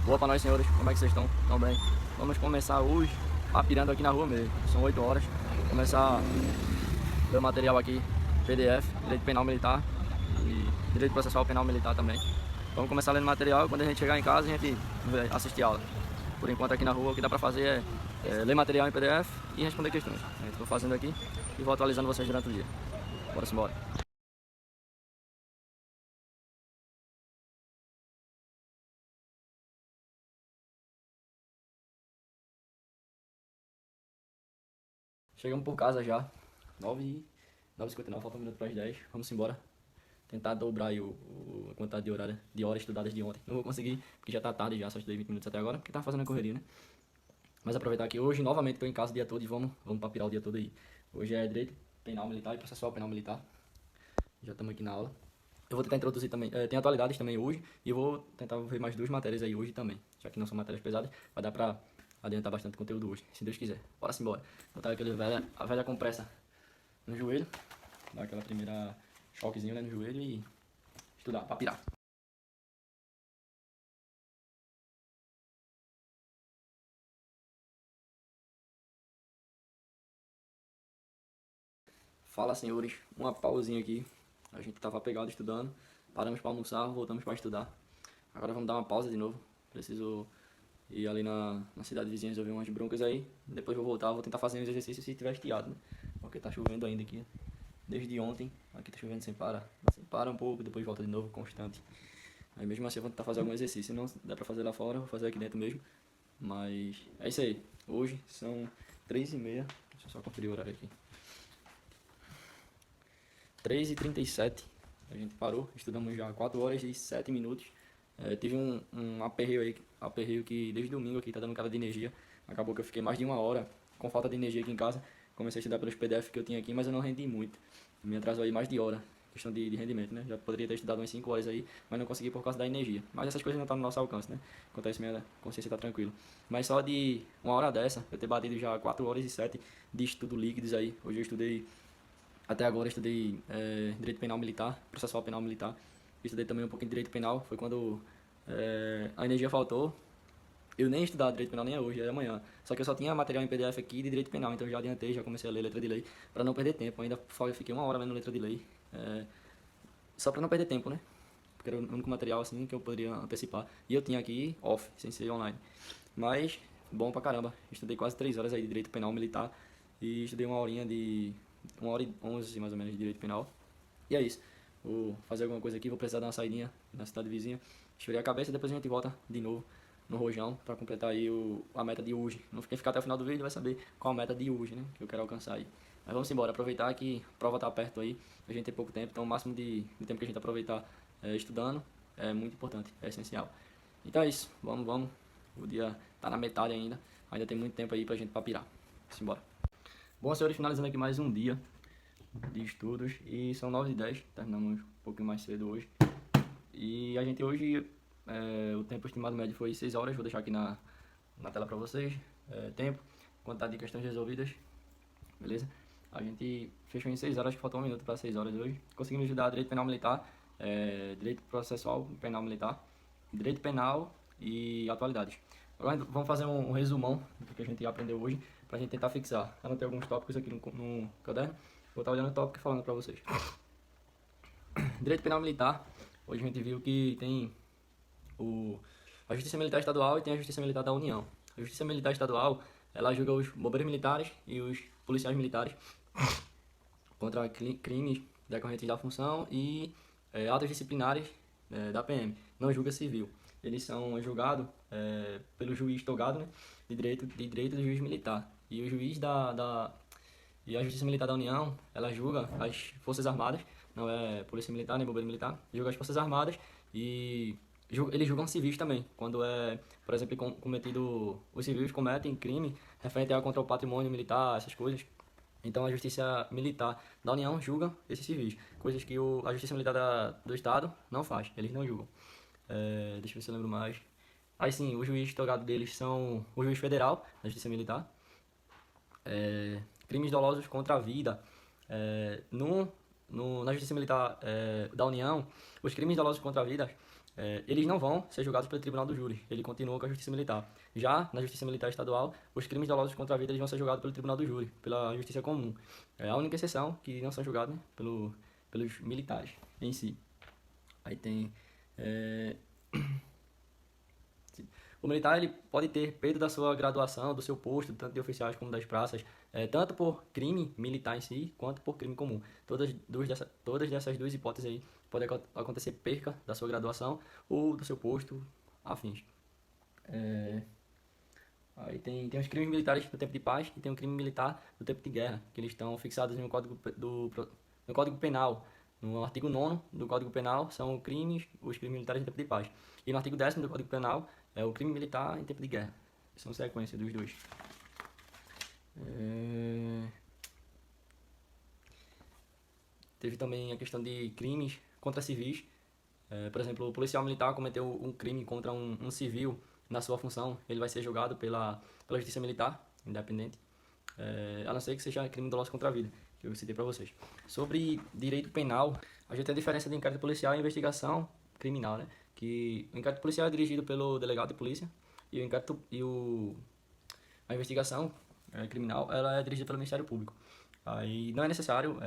Boa pra nós, senhores, como é que vocês estão? Estão bem? Vamos começar hoje papirando aqui na rua mesmo. São 8 horas. Começar o material aqui, PDF, Direito Penal Militar e Direito Processual Penal Militar também. Vamos começar lendo material e quando a gente chegar em casa a gente vai assistir aula. Por enquanto aqui na rua o que dá pra fazer é ler material em PDF e responder questões. Estou fazendo aqui e vou atualizando vocês durante o dia. Bora simbora. Chegamos por casa já, 9h59, falta um minuto para as 10. Vamos embora. Tentar dobrar aí a quantidade de horas estudadas de ontem. Não vou conseguir, porque já tá tarde já, só estudei 20 minutos até agora, porque tava fazendo a correria, né? Mas aproveitar que hoje, novamente, estou em casa o dia todo e vamos papirar o dia todo aí. Hoje é Direito Penal Militar e Processual Penal Militar. Já estamos aqui na aula. Eu vou tentar introduzir também, tem atualidades também hoje, e vou tentar ver mais duas matérias aí hoje também. Já que não são matérias pesadas, vai dar pra adiantar bastante conteúdo hoje, se Deus quiser. Bora embora. Botar a velha compressa no joelho, dar aquela primeira choquezinho, né, no joelho e estudar, papirar. Fala, senhores, uma pausinha aqui. A gente tava pegado estudando, paramos para almoçar, voltamos para estudar. Agora vamos dar uma pausa de novo. Preciso ir ali na cidade vizinha resolver umas broncas aí. Depois vou voltar, vou tentar fazer uns exercícios se tiver estiado, né? Porque tá chovendo ainda aqui. Desde ontem, aqui tá chovendo sem parar. Assim, para um pouco, depois volta de novo, constante. Aí mesmo assim eu vou tentar fazer algum exercício. Se não dá pra fazer lá fora, vou fazer aqui dentro mesmo. Mas é isso aí. Hoje são 3h30. Deixa eu só conferir o horário aqui. 3h37. A gente parou, estudamos já 4 horas e 7 minutos. Tive um aperreio que desde domingo aqui tá dando cara de energia. Acabou que eu fiquei mais de 1 hora com falta de energia aqui em casa. Comecei a estudar pelos PDF que eu tinha aqui, mas eu não rendi muito. Me atrasou aí mais de hora, questão de rendimento, né? Já poderia ter estudado umas 5 horas aí, mas não consegui por causa da energia. Mas essas coisas não estão no nosso alcance, né? Quanto a isso, minha consciência tá tranquila. Mas só de 1 hora dessa, eu ter batido já 4 horas e 7 de estudo líquidos aí. Hoje eu estudei até agora estudei Direito Penal Militar, Processual Penal Militar. Estudei também um pouquinho de Direito Penal. Foi quando a energia faltou. Eu nem ia estudar Direito Penal nem é hoje, é amanhã. Só que eu só tinha material em PDF aqui de Direito Penal, então eu já adiantei, já comecei a ler letra de lei, para não perder tempo. Ainda fiquei 1 hora lendo letra de lei, só para não perder tempo, né? Porque era o único material assim que eu poderia antecipar. E eu tinha aqui off, sem ser online. Mas, bom pra caramba. Estudei quase 3 horas aí de Direito Penal Militar e estudei 1 hora e 11 mais ou menos de Direito Penal. E é isso. Vou fazer alguma coisa aqui, vou precisar dar uma saidinha na cidade vizinha. Esfriar a cabeça e depois a gente volta de novo no Rojão para completar aí a meta de hoje. Quem ficar até o final do vídeo vai saber qual a meta de hoje, né? Que eu quero alcançar aí. Mas vamos embora, aproveitar que a prova tá perto aí. A gente tem pouco tempo, então o máximo de tempo que a gente aproveitar estudando é muito importante, é essencial. Então é isso, vamos. O dia tá na metade ainda. Ainda tem muito tempo aí pra gente papirar. Vamos embora. Bom, senhores, finalizando aqui mais um dia de estudos e são 9h10, terminamos um pouquinho mais cedo hoje. E a gente hoje, o tempo estimado médio foi 6 horas, vou deixar aqui na tela pra vocês, tempo, quantidade de questões resolvidas, beleza? A gente fechou em 6 horas, que faltou 1 minuto para 6 horas hoje. Conseguimos estudar Direito Penal Militar, Direito Processual Penal Militar, Direito Penal e Atualidades. Agora vamos fazer um resumão do que a gente aprendeu hoje, pra gente tentar fixar. Anotei alguns tópicos aqui no caderno, vou estar olhando o tópico e falando pra vocês. Direito Penal Militar, hoje a gente viu que tem a Justiça Militar Estadual e tem a Justiça Militar da União. A Justiça Militar Estadual, ela julga os bombeiros militares e os policiais militares contra crimes decorrentes da função e atos disciplinares da PM. Não julga civil. Eles são julgados pelo juiz togado, né, de direito do juiz militar. E o juiz e a Justiça Militar da União, ela julga as Forças Armadas, não é Polícia Militar nem Bombeiro Militar, julga as Forças Armadas e eles julgam civis também, quando por exemplo, cometido, os civis cometem crime referente contra o patrimônio militar, essas coisas. Então a Justiça Militar da União julga esses civis, coisas que a Justiça Militar do Estado não faz, eles não julgam. Deixa eu ver se eu lembro mais. Aí sim, o juiz togado deles são o juiz federal da Justiça Militar. Crimes dolosos contra a vida. Na Justiça Militar da União, os crimes dolosos contra a vida eles não vão ser julgados pelo tribunal do júri, ele continua com a justiça militar. Já na justiça militar estadual, os crimes dolosos contra a vida eles vão ser julgados pelo tribunal do júri, pela justiça comum. É a única exceção que não são julgados, né, pelos militares em si. Aí tem... é, O militar ele pode ter perda da sua graduação, do seu posto, tanto de oficiais como das praças, tanto por crime militar em si, quanto por crime comum. Todas dessas duas hipóteses aí pode acontecer perca da sua graduação ou do seu posto, afins. É, Aí tem os crimes militares do tempo de paz e tem o crime militar do tempo de guerra, que eles estão fixados no Código Penal. No artigo 9º do Código Penal são os crimes militares em tempo de paz. E no artigo 10º do Código Penal é o crime militar em tempo de guerra. São sequência dos dois. Teve também a questão de crimes contra civis. Por exemplo, o policial militar cometeu um crime contra um civil na sua função, ele vai ser julgado pela justiça militar, independente, a não ser que seja crime doloso contra a vida, que eu citei para vocês. Sobre direito penal, a gente tem a diferença de inquérito policial e investigação criminal, né? Que o inquérito policial é dirigido pelo delegado de polícia e a investigação criminal ela é dirigida pelo Ministério Público. Aí não é necessário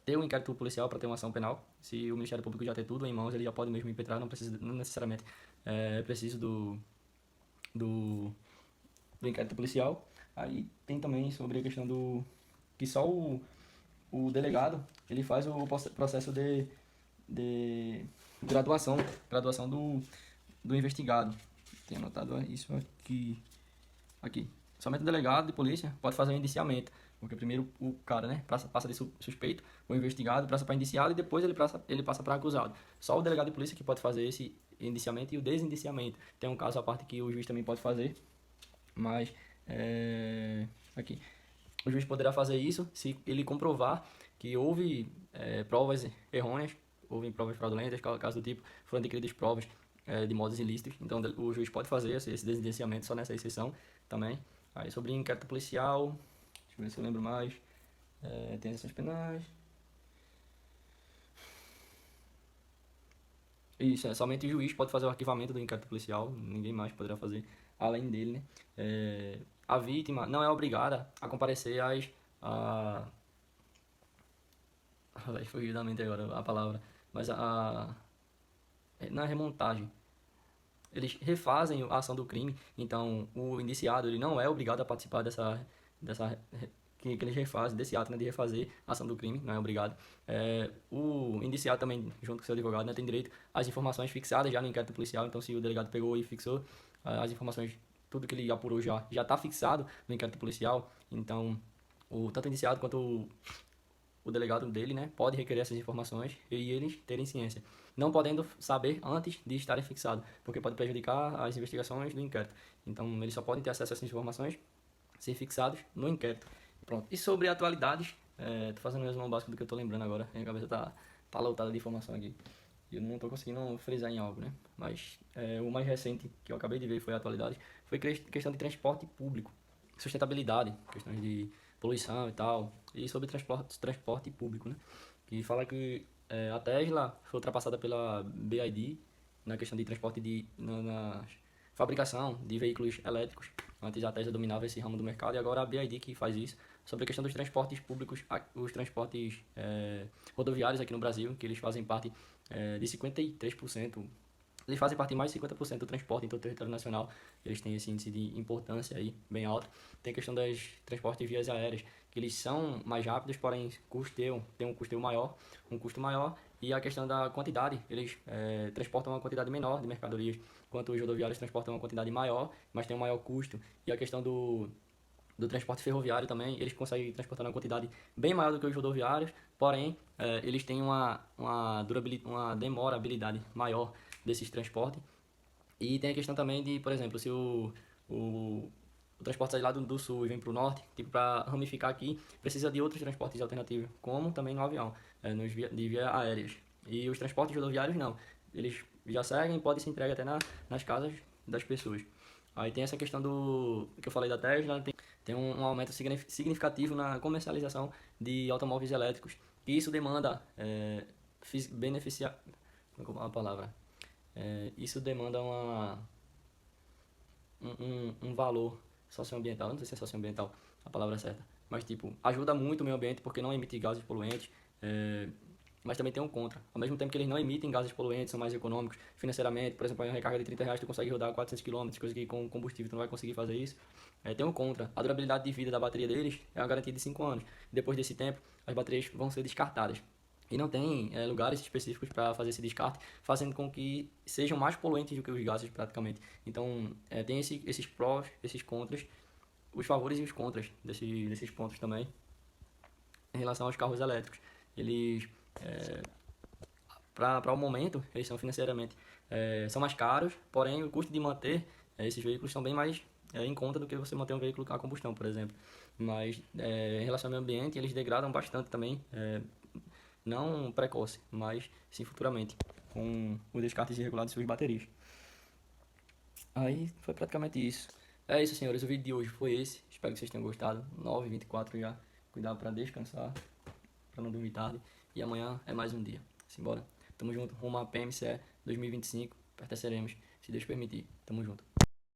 ter um inquérito policial para ter uma ação penal. Se o Ministério Público já tem tudo em mãos, ele já pode mesmo impetrar, não necessariamente é preciso do inquérito policial. Aí tem também sobre a questão que só o delegado ele faz o processo de graduação do investigado. Tenho anotado isso aqui. Somente o delegado de polícia pode fazer o indiciamento, porque primeiro o cara, né, passa de suspeito, o investigado passa para indiciado e depois ele passa para acusado. Só o delegado de polícia que pode fazer esse indiciamento e o desindiciamento. Tem um caso à parte que o juiz também pode fazer, mas aqui o juiz poderá fazer isso se ele comprovar que houve provas errôneas, houve provas fraudulentas, caso do tipo, foram adquiridas provas de modos ilícitos. Então o juiz pode fazer esse desindiciamento só nessa exceção também. Aí sobre inquérito policial, deixa eu ver se eu lembro mais. Tem as ações penais. Isso, somente o juiz pode fazer o arquivamento do inquérito policial, ninguém mais poderá fazer além dele, né? A vítima não é obrigada a comparecer vai fugir da mente agora a palavra, mas não é remontagem. Eles refazem a ação do crime, então o indiciado ele não é obrigado a participar que eles refazem, desse ato, né, de refazer a ação do crime, não é obrigado. O indiciado também, junto com o seu advogado, né, tem direito às informações fixadas já no inquérito policial, então se o delegado pegou e fixou as informações, tudo que ele apurou já está fixado no inquérito policial, então tanto o indiciado quanto o delegado dele, né, pode requerer essas informações e eles terem ciência, não podendo saber antes de estarem fixados, porque pode prejudicar as investigações do inquérito. Então, eles só podem ter acesso a essas informações se fixados no inquérito. Pronto. E sobre atualidades, tô fazendo um resumo básico do que eu tô lembrando agora. Minha cabeça tá lotada de informação aqui. E eu não tô conseguindo frisar em algo, né? Mas o mais recente que eu acabei de ver foi a atualidade. Foi questão de transporte público, sustentabilidade, questões de poluição e tal. E sobre transporte público, né? Que fala que a Tesla foi ultrapassada pela BYD na questão de transporte na fabricação de veículos elétricos. Antes a Tesla dominava esse ramo do mercado e agora a BYD que faz isso. Sobre a questão dos transportes públicos, os transportes rodoviários aqui no Brasil, que eles fazem parte de 53%. Eles fazem parte de mais de 50% do transporte em todo o território nacional. Eles têm esse índice de importância aí bem alto. Tem a questão das transportes de vias aéreas, que eles são mais rápidos, porém tem um custo maior. E a questão da quantidade, eles transportam uma quantidade menor de mercadorias, enquanto os rodoviários transportam uma quantidade maior, mas tem um maior custo. E a questão do transporte ferroviário também, eles conseguem transportar uma quantidade bem maior do que os rodoviários, porém, eles têm uma demorabilidade maior desses transportes. E tem a questão também de, por exemplo, se o transporte sai lá do sul e vem para o norte, tipo, para ramificar aqui, precisa de outros transportes alternativos, como também no avião, de via aéreas. E os transportes rodoviários não, eles já seguem, podem ser entregues até nas casas das pessoas. Aí tem essa questão que eu falei da Tesla, tem um aumento significativo na comercialização de automóveis elétricos. E isso demanda beneficiar, como é a palavra? Isso demanda um valor socioambiental, não sei se é socioambiental a palavra certa, mas tipo, ajuda muito o meio ambiente porque não emite gases poluentes, mas também tem um contra. Ao mesmo tempo que eles não emitem gases poluentes, são mais econômicos financeiramente, por exemplo, uma recarga de R$ 30 tu consegue rodar 400 km, coisa que com combustível tu não vai conseguir fazer isso. Tem um contra. A durabilidade de vida da bateria deles é uma garantia de 5 anos. Depois desse tempo, as baterias vão ser descartadas. E não tem lugares específicos para fazer esse descarte, fazendo com que sejam mais poluentes do que os gases praticamente. Então, tem esses prós, esses contras, os favores e os contras desses pontos também em relação aos carros elétricos. Eles, para o momento, eles são financeiramente são mais caros, porém o custo de manter esses veículos são bem mais em conta do que você manter um veículo a combustão, por exemplo. Mas em relação ao meio ambiente, eles degradam bastante também, não precoce, mas sim futuramente, com o descarte irregular de suas baterias. Aí foi praticamente isso. É isso, senhores. O vídeo de hoje foi esse. Espero que vocês tenham gostado. 9h24 já. Cuidado para descansar, para não dormir tarde. E amanhã é mais um dia. Simbora. Tamo junto. Rumo à PMCE 2025. Pertenceremos, se Deus permitir. Tamo junto.